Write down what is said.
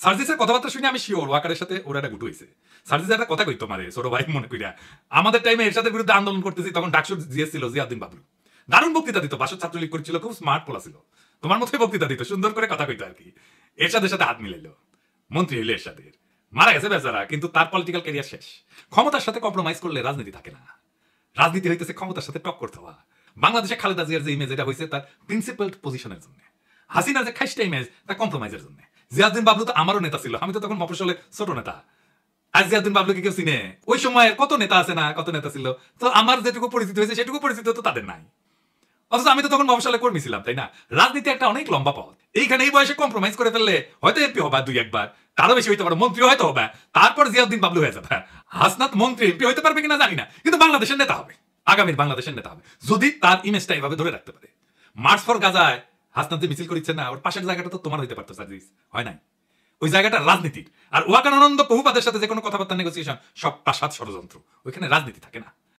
সার্জিসের কথাবার্তা শুনে আমি শিওর ওয়াকারের সাথে ওরা একটা গুটু হয়েছে। সার্জিস একটা কথা কইতো মারে ছোট ভাই মনে কইরা, আমাদের টাইমে এরশাদের বিরুদ্ধে আন্দোলন করতেছি তখন ডাকসুর জিএস ছিল জিয়াউদ্দিন বাবলু, দারুণ বক্তৃতা দিত, বাসর ছাত্রলীগ করেছিল, খুব স্মার্ট পোলা ছিল, তোমার মতোই বক্তৃতা দিত, সুন্দর করে কথা কইতো আর কি। এরশাদের সাথে হাত মিলাইলো, মন্ত্রী হইলো এরশাদের, মারা গেছে বেচারা, কিন্তু তার পলিটিক্যাল ক্যারিয়ার শেষ। ক্ষমতার সাথে কম্প্রোমাইজ করলে রাজনীতি থাকে না, রাজনীতি হইতেছে ক্ষমতার সাথে টক করতে হওয়া। বাংলাদেশে খালেদা জিয়ার যে ইমেজ এটা হয়েছে তার প্রিন্সিপাল পজিশনের জন্য, হাসিনার যে খাইস্টা ইমেজ তা কম্প্রোমাইজের জন্য। জিয়াউদ্দিন বাবলু তো আমারও নেতা ছিল, আমি তো তখন মফস্বলের ছোট নেতা। আজ জিয়াউদ্দিন বাবলুকে কেউ চিনে? ওই সময়ের কত নেতা আছে না, কত নেতা ছিল, তো আমার যেটুকু পরিচিত হয়েছে সেটুকু পরিচিত তো তাদের নাই। অথচ আমি তো তখন মফস্বলে কর্মী ছিলাম, তাই না? রাজনীতি একটা অনেক লম্বা পথ, এইখানে এই বয়সে কম্প্রোমাইজ করে ফেললে হয়তো এমপি হবা দুই একবার, তারও বেশি হইতে পারো, মন্ত্রী হয়তো হবে, তারপর জিয়াউদ্দিন বাবলু হয়ে যাবে। হাসনাত মন্ত্রী এমপি হইতে পারবে কিনা জানি না, কিন্তু বাংলাদেশের নেতা হবে, আগামীর বাংলাদেশের নেতা হবে, যদি তার ইমেজটা এইভাবে ধরে রাখতে পারে। মার্চ ফর গাজায় হাসনাত যে মিছিল করিচ্ছে না, ওর পাশের জায়গাটা তো তোমার হইতে পারতো সার্জিস, হয় নাই? ওই জায়গাটা রাজনীতির। আর ওয়াকার আনন্দ বহুপাদের সাথে যে কোনো কথাবার্তা নেগোসিয়েশন সব প্রাসাদ ষড়যন্ত্র, ওইখানে রাজনীতি থাকে না।